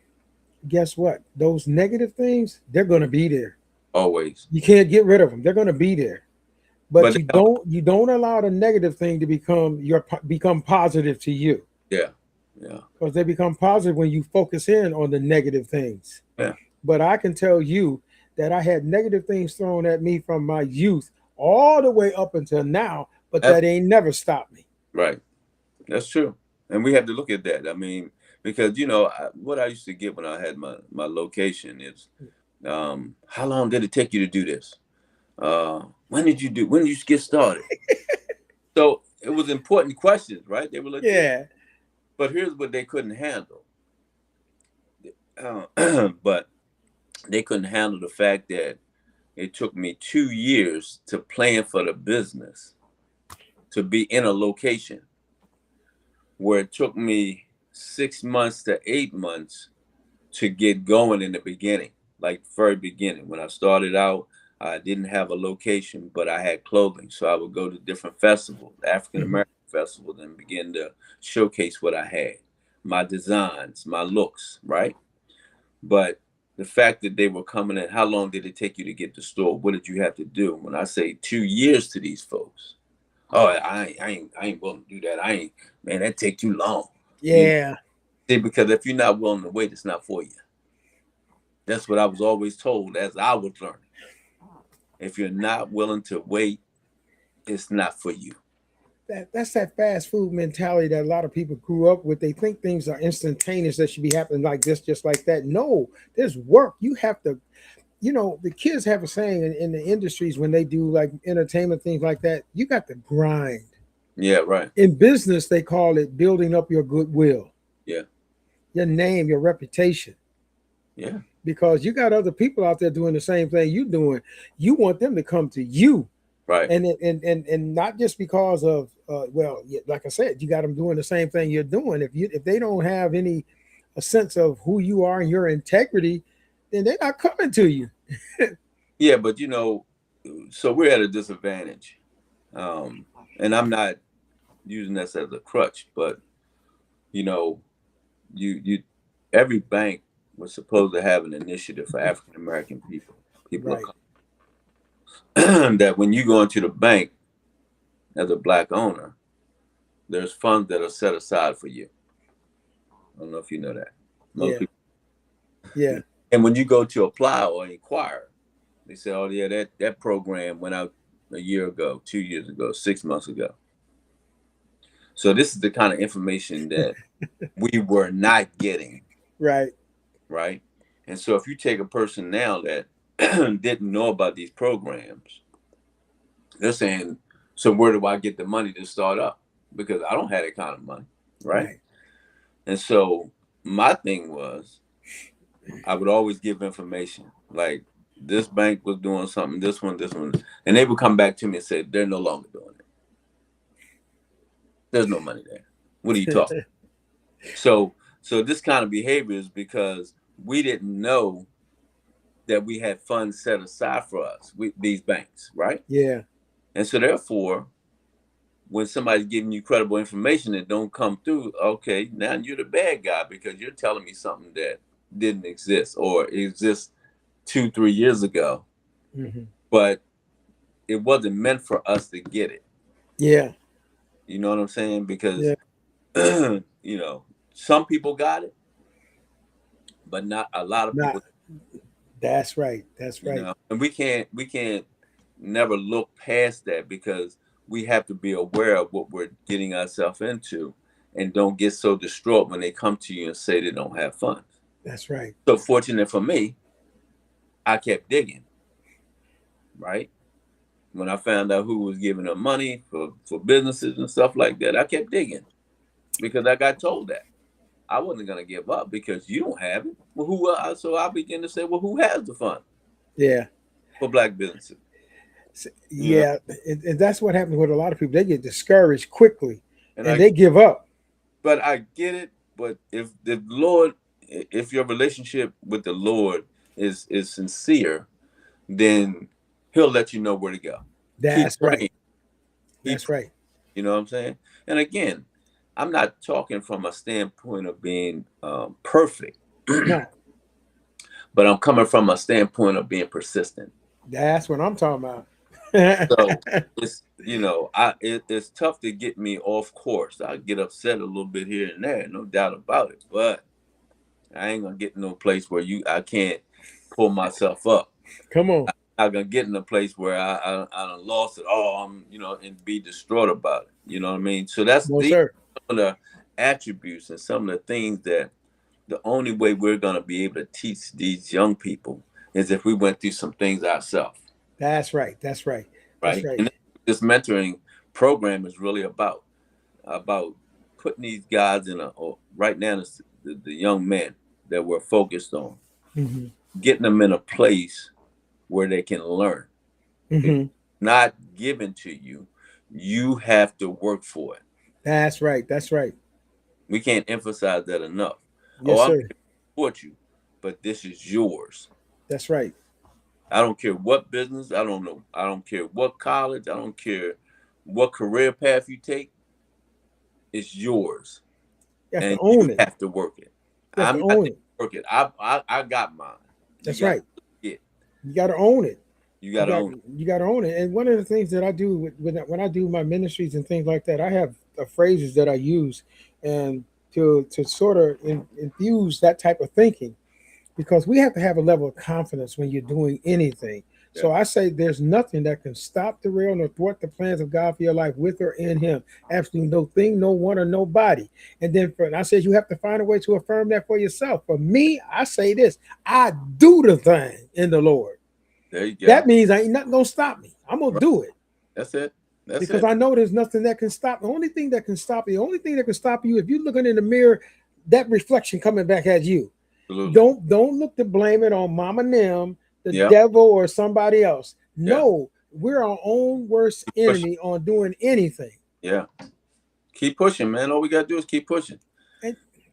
guess what? Those negative things, they're going to be there. Always. You can't get rid of them. They're going to be there. But you don't allow the negative thing to become positive to you. Yeah. Because they become positive when you focus in on the negative things. Yeah. But I can tell you that I had negative things thrown at me from my youth all the way up until now, but that ain't never stopped me. Right. That's true. And we have to look at that. I mean, because, you know, what I used to get when I had my location is, how long did it take you to do this? When did you get started? So it was important questions, right? They were like, yeah. But here's what they couldn't handle. But they couldn't handle the fact that it took me 2 years to plan for the business to be in a location where it took me 6 months to 8 months to get going in the beginning, like very beginning. When I started out, I didn't have a location, but I had clothing. So I would go to different festivals, African-American festivals, and begin to showcase what I had, my designs, my looks, right? But the fact that they were coming in, how long did it take you to get to the store? What did you have to do? When I say 2 years to these folks, oh, I ain't willing to do that. Man, that take too long. Yeah. See, because if you're not willing to wait, it's not for you. That's what I was always told as I was learning. If you're not willing to wait, it's not for you. That's that fast food mentality that a lot of people grew up with. They think things are instantaneous, that should be happening like this, just like that. No, there's work. You have to, you know, the kids have a saying in the industries when they do like entertainment, things like that, you got to grind. Yeah, right. In business, they call it building up your goodwill. Yeah. Your name, your reputation. Yeah. Because you got other people out there doing the same thing you're doing. You want them to come to you. Right. And not just because of like I said, you got them doing the same thing you're doing. If they don't have a sense of who you are and your integrity, then they're not coming to you. Yeah, but you know, so we're at a disadvantage. And I'm not using this as a crutch, but you know, you every bank was supposed to have an initiative for African American people. Right. That when you go into the bank as a Black owner, there's funds that are set aside for you. I don't know if you know that. Most people. Yeah. And when you go to apply or inquire, they say, oh yeah, that program went out a year ago, 2 years ago, 6 months ago. So this is the kind of information that we were not getting. Right. Right. And so if you take a person now that didn't know about these programs, they're saying, so where do I get the money to start up? Because I don't have that kind of money. Right. And so my thing was, I would always give information like this bank was doing something, this one, and they would come back to me and say, they're no longer doing it. There's no money there. What are you talking? So this kind of behavior is because we didn't know that we had funds set aside for us, these banks, right? Yeah. And so therefore, when somebody's giving you credible information that don't come through, okay, now you're the bad guy because you're telling me something that didn't exist or exists 2-3 years ago, but it wasn't meant for us to get it. Yeah. You know what I'm saying? Because, you know, some people got it, but not a lot of people. That's right. That's right. You know? And we can't never look past that because we have to be aware of what we're getting ourselves into and don't get so distraught when they come to you and say they don't have funds. That's right. So fortunate for me, I kept digging, right? When I found out who was giving them money for businesses and stuff like that, I kept digging because I got told that. I wasn't going to give up because you don't have it. Well, so I began to say, well, who has the fund? Yeah. For Black businesses. Yeah, that's what happens with a lot of people. They get discouraged quickly And they give up. But I get it. But if the Lord, if your relationship with the Lord is sincere, then He'll let you know where to go. That's Keep praying. right. That's right. You know what I'm saying? And again, I'm not talking from a standpoint of being perfect, No, but I'm coming from a standpoint of being persistent. that's what I'm talking about. So it's it's tough to get me off course. I get upset a little bit here and there, no doubt about it. But I ain't gonna get in no place where I can't pull myself up. Come on. I'm gonna get in a place where I done lost it all. And be distraught about it. You know what I mean? So that's No, these sir. some of the attributes and some of the things that the only way we're gonna be able to teach these young people is if we went through some things ourselves. That's right. That's right. That's Right. right. And this mentoring program is really about putting these guys right now it's the young men that we're focused on, getting them in a place where they can learn. It's not given to you. You have to work for it. That's right. That's right. We can't emphasize that enough. Yes, I'm sir. here to support you, but this is yours. That's right. I don't care what business. I don't know. I don't care what college. I don't care what career path you take. It's yours. You have And to own you it. have to work it. You have I'm to not own to it. work it. I got mine. That's right. Yeah. You got to own it. You got to own it. You got to own it. And one of the things that I do when I do my ministries and things like that, I have phrases that I use and to sort of infuse that type of thinking, because we have to have a level of confidence when you're doing anything. Yeah. So I say there's nothing that can stop, derail, nor thwart the plans of God for your life with or in Him. Absolutely no thing, no one, or nobody. And then I said you have to find a way to affirm that for yourself. For me, I say this: I do the thing in the Lord. There you go. That means ain't nothing gonna stop me. I'm gonna do it. That's it. Because I know there's nothing that can stop. The only thing that can stop you, if you're looking in the mirror, that reflection coming back at you. Absolutely. Don't look to blame it on mama and them, the devil, or somebody else. No, we're our own worst enemy on doing anything. Yeah. Keep pushing, man. All we gotta do is keep pushing.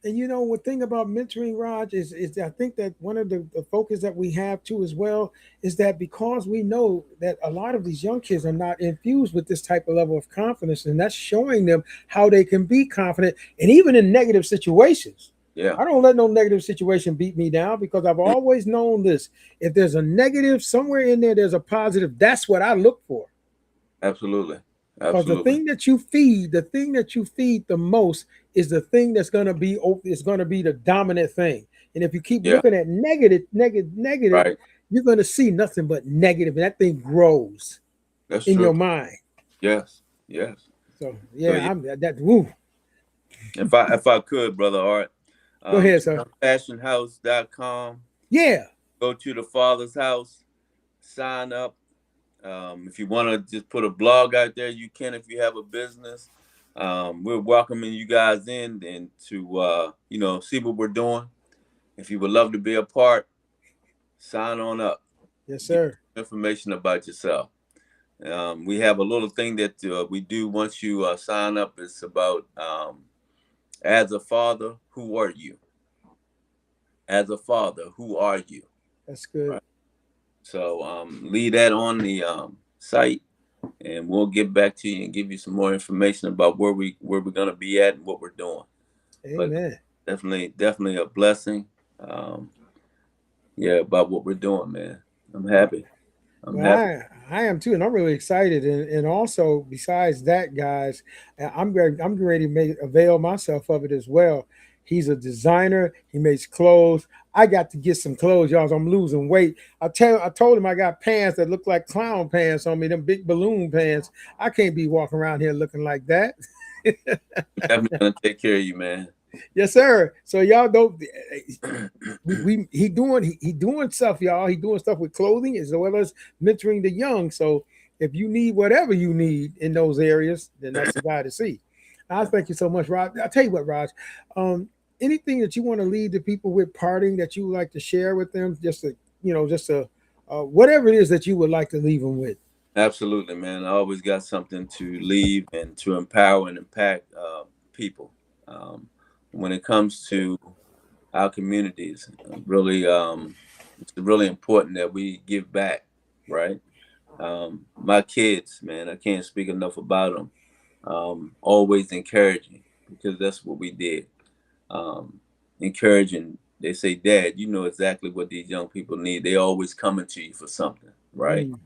And you know, one thing about mentoring, Raj, is I think that one of the focus that we have too as well is that because we know that a lot of these young kids are not infused with this type of level of confidence, and that's showing them how they can be confident, and even in negative situations. Yeah. I don't let no negative situation beat me down, because I've always known this. If there's a negative somewhere in there, there's a positive. That's what I look for. Absolutely. Because the thing that you feed the most is the thing that's going to be the dominant thing. And if you keep looking at negative, right, you're going to see nothing but negative, and that thing grows in your mind. Yes. So I'm that. Woo. If I could, brother Art, go ahead, sir. Fashionhouse.com. Yeah. Go to the Father's house. Sign up. If you want to just put a blog out there, you can. If you have a business, we're welcoming you guys in and to see what we're doing. If you would love to be a part, sign on up. Yes, sir. Get information about yourself. We have a little thing that we do once you sign up. It's about as a father, who are you? As a father, who are you? That's good. Right. So leave that on the site, and we'll get back to you and give you some more information about where we're gonna be at and what we're doing. Amen. But definitely a blessing. About what we're doing, man. I'm happy. I am too, and I'm really excited. And also, besides that, guys, I'm ready to avail myself of it as well. He's a designer. He makes clothes. I got to get some clothes, y'all. So I'm losing weight. I told him I got pants that look like clown pants on me, them big balloon pants. I can't be walking around here looking like that. Definitely gonna take care of you, man. Yes, sir. So y'all don't. He doing stuff, y'all. He doing stuff with clothing as well as mentoring the young. So if you need whatever you need in those areas, then that's the guy to see. I thank you so much, Raj. I'll tell you what, Raj. Anything that you want to leave the people with parting that you would like to share with them, just whatever it is that you would like to leave them with. Absolutely, man. I always got something to leave and to empower and impact people. Um, when it comes to our communities, really, it's really important that we give back, right? My kids, man, I can't speak enough about them. Always encouraging, because that's what we did. Um, Encouraging. They say, "Dad, you know exactly what these young people need. They always coming to you for something, right?" Mm,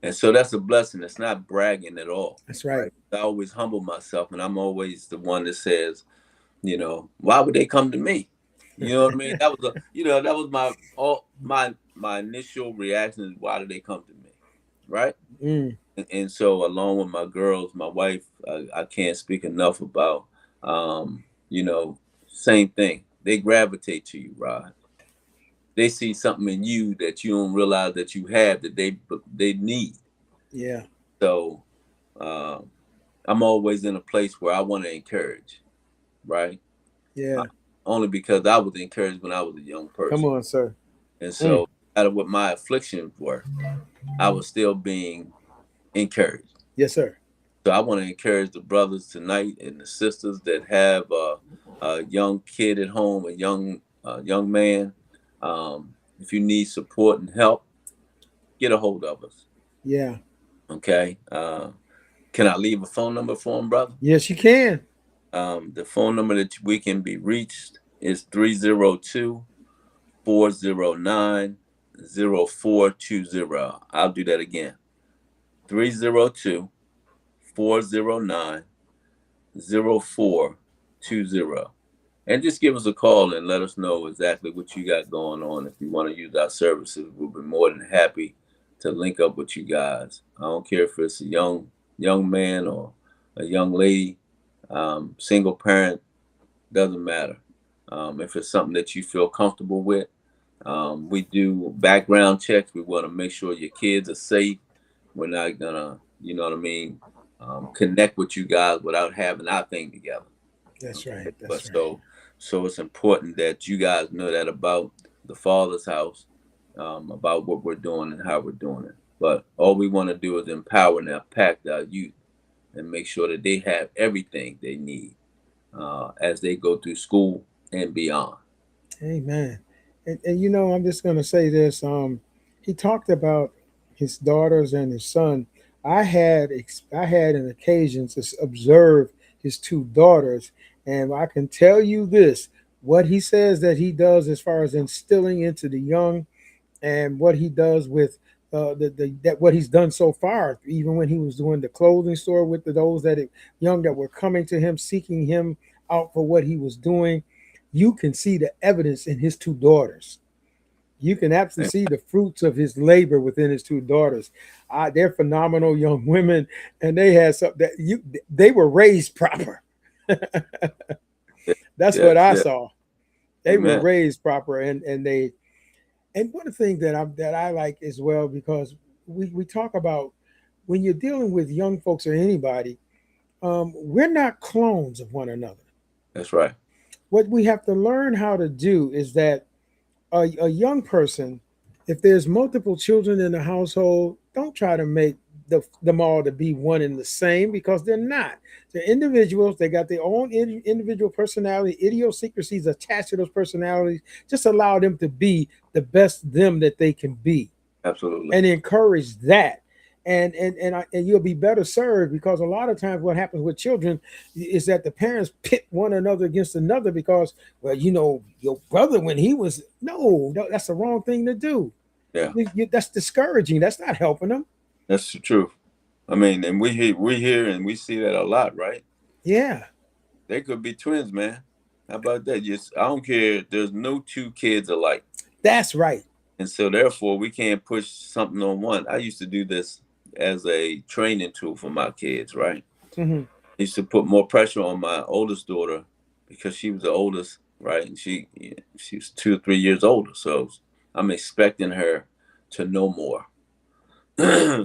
And so that's a blessing. It's not bragging at all, that's right. right? I always humble myself, and I'm always the one that says, why would they come to me? You know what I mean? That was my initial reaction is, why do they come to me, right? Mm, And so, along with my girls, my wife, I can't speak enough about, you know, same thing. They gravitate to you, Rod. They see something in you that you don't realize that you have, that they need. yeah. So um, I'm always in a place where I want to encourage, right? Uh, Yeah. Only because I was encouraged when I was a young Come person. on, sir. And Mm, so, no matter what my afflictions were, I was still being encouraged. yes, sir. So I want to encourage the brothers tonight and the sisters that have a young kid at home, a young man. If you need support and help, get a hold of us. Yeah. Okay. Can I leave a phone number for him, brother? Yes, you can. The phone number that we can be reached is 302-409-0420. I'll do that again. 302-409-0420. And just give us a call and let us know exactly what you got going on. If you want to use our services, we'll be more than happy to link up with you guys. I don't care if it's a young man or a young lady, single parent, doesn't matter. If it's something that you feel comfortable with, we do background checks. We want to make sure your kids are safe. We're not gonna, you know what I mean, connect with you guys without having our thing together. That's Okay, right. but That's right. so it's important that you guys know that about the Father's house, about what we're doing and how we're doing it. But all we want to do is empower and impact our youth and make sure that they have everything they need as they go through school and beyond. Amen. And I'm just gonna say this. He talked about his daughters and his son. I had an occasion to observe his two daughters, and I can tell you this: what he says that he does as far as instilling into the young, and what he does with that what he's done so far, even when he was doing the clothing store with those young that were coming to him seeking him out for what he was doing. You can see the evidence in his two daughters. You can absolutely see the fruits of his labor within his two daughters. They're phenomenal young women, and they had something that they were raised proper. That's what Yes, I yes, saw. They were amen. raised proper, and one of the things that I like as well, because we talk about when you're dealing with young folks or anybody, we're not clones of one another. That's right. What we have to learn how to do is that a young person, if there's multiple children in the household, don't try to make them all to be one and the same, because they're not. They're individuals. They got their own individual personality, idiosyncrasies attached to those personalities. Just allow them to be the best them that they can be, Absolutely. and encourage that. And you'll be better served, because a lot of times what happens with children is that the parents pit one another against another, because, well, your brother, when he was, no, that's the wrong thing to do. Yeah, That's discouraging. That's not helping them. that's the truth. I mean, and we hear and we see that a lot, right? Yeah, They could be twins, man. How about that? Yes, I don't care. There's no two kids alike. that's right. And so therefore we can't push something on one. I used to do this as a training tool for my kids, right? Hmm. I used to put more pressure on my oldest daughter because she was the oldest, right? And she was 2 or 3 years older. So I'm expecting her to know more.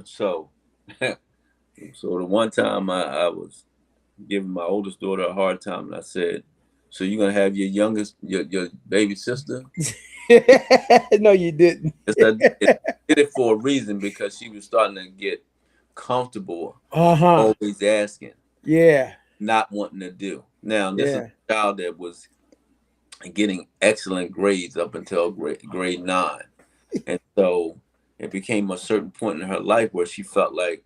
so so the one time I was giving my oldest daughter a hard time, and I said, "So you're gonna have your baby sister?" No, you didn't. Yes, I did. I did it for a reason, because she was starting to get comfortable, Uh-huh. always asking, Yeah. not wanting to do. Now, this is Yeah. a child that was getting excellent grades up until grade 9. And so it became a certain point in her life where she felt like,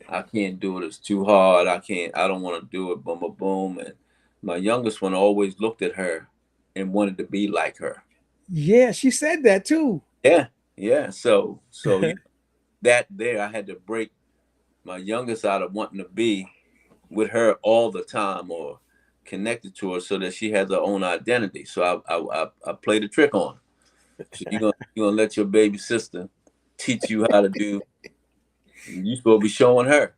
I can't do it. It's too hard. I don't want to do it. Boom, boom, boom. And my youngest one always looked at her and wanted to be like her. Yeah, she said that too. Yeah. Yeah. So that there, I had to break my youngest out of wanting to be with her all the time or connected to her so that she has her own identity. So I played a trick on her. So you're gonna let your baby sister teach you how to do. You're supposed to be showing her,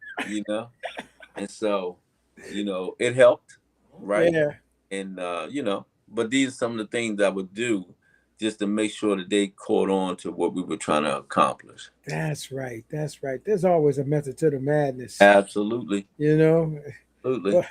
And so, it helped, right? Yeah. And but these are some of the things I would do just to make sure that they caught on to what we were trying to accomplish. That's right. That's right. There's always a method to the madness. Absolutely. Absolutely.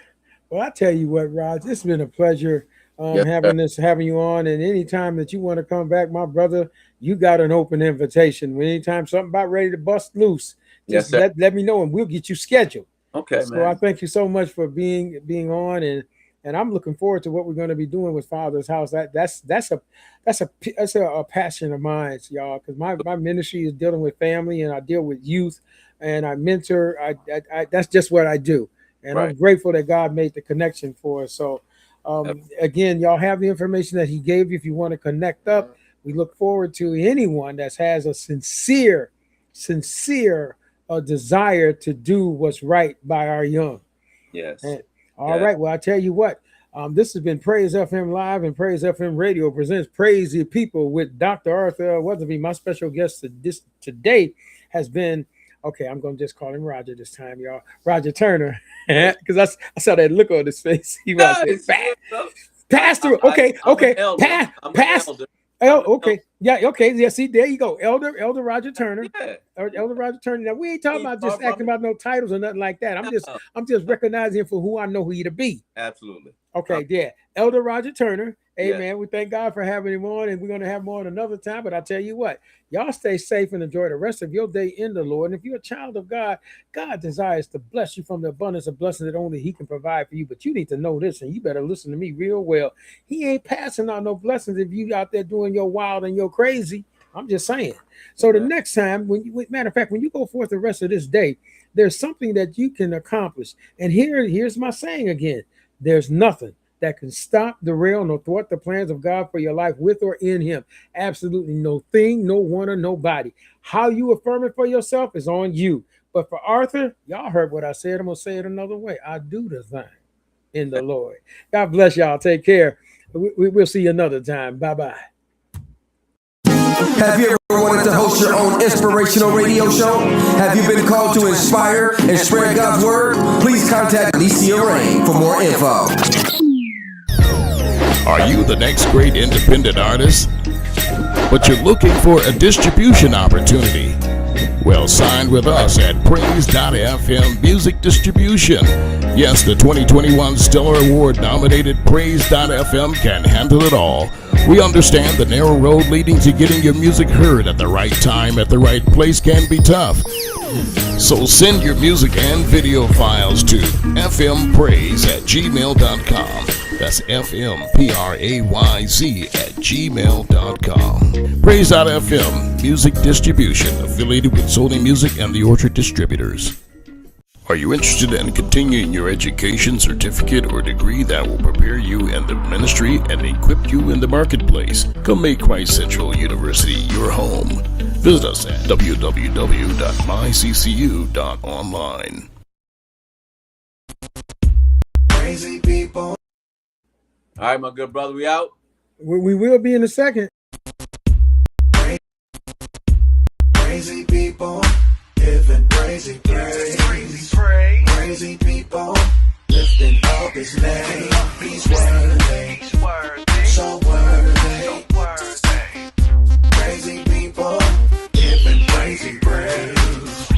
Well, I tell you what, Raj, it's been a pleasure Yes, having you on. And anytime that you want to come back, my brother, you got an open invitation. Anytime something about ready to bust loose, Yes, just sir. let me know and we'll get you scheduled. Okay, So man. I thank you so much for being on, and I'm looking forward to what we're going to be doing with Father's House. That's a passion of mine, y'all, because my ministry is dealing with family, and I deal with youth, and I mentor. I that's just what I do, and Right. I'm grateful that God made the connection for us. So again, y'all have the information that He gave you if you want to connect up. We look forward to anyone that has a sincere desire to do what's right by our young. Yes. And, all right. Well, I tell you what, this has been Praise FM Live, and Praise FM Radio presents PRAYzy People with Dr. Arthur Weathersby. My special guest today has been, okay, I'm going to just call him Roger this time, y'all. Roger Turner, because I saw that look on his face. He was Pastor. Okay. Pastor. Okay. Yeah. Okay. Yeah. See, there you go. Elder Roger Turner. Yeah. Elder Roger Turner. Now we ain't talking about just acting about no titles or nothing like that. I'm just recognizing him for who I know he to be. Absolutely. Okay. Yeah. Elder Roger Turner. Amen. Yeah. We thank God for having him on, and we're gonna have more on another time. But I tell you what, y'all stay safe and enjoy the rest of your day in the Lord. And if you're a child of God, God desires to bless you from the abundance of blessings that only He can provide for you. But you need to know this, and you better listen to me real well. He ain't passing out no blessings if you out there doing your wild and your crazy. I'm just saying. So the next time, matter of fact, when you go forth the rest of this day, there's something that you can accomplish. And here's my saying again: there's nothing that can stop, derail, nor thwart the plans of God for your life with or in Him. Absolutely no thing, no one, or nobody. How you affirm it for yourself is on you. But for Arthur, y'all heard what I said. I'm going to say it another way. I do the thing in the Lord. God bless y'all. Take care. We'll see you another time. Bye-bye. Have you ever wanted to host your own inspirational radio show? Have you been called to inspire and spread God's word? Please contact Alicia Rain for more info. Are you the next great independent artist? But you're looking for a distribution opportunity? Well, sign with us at PRAYzy Music Distribution. Yes, the 2021 Stellar Award nominated PRAYzy can handle it all. We understand the narrow road leading to getting your music heard at the right time at the right place can be tough. So send your music and video files to fmprayz@gmail.com. That's fmprayz@gmail.com. PRAYzy Music Distribution, affiliated with Sony Music and the Orchard Distributors. Are you interested in continuing your education, certificate, or degree that will prepare you in the ministry and equip you in the marketplace? Come make Christ Central University your home. Visit us at www.myccu.online. Crazy people. All right, my good brother, we out. We will be in a second. Crazy people. Giving crazy praise. Crazy people. Lifting up His name. He's worthy. So worthy. Crazy people. Giving crazy praise.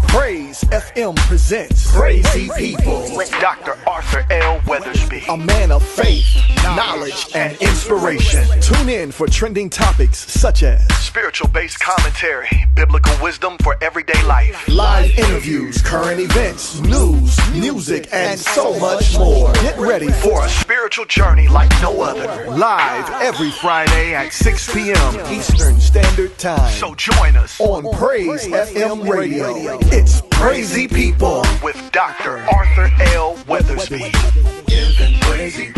Praise FM presents Crazy People with Dr. Arthur L. Weathersby. A man of faith, knowledge, and inspiration. Tune in for trending topics such as Spiritual-based commentary, biblical wisdom for everyday life. live interviews, current events, news, music, and so much more. Get ready for A spiritual journey like no other. live every Friday at 6 p.m. Eastern Standard Time So join us on Praise FM Radio. It's Crazy People with Dr. Arthur L. Weathersby. Giving crazy praise.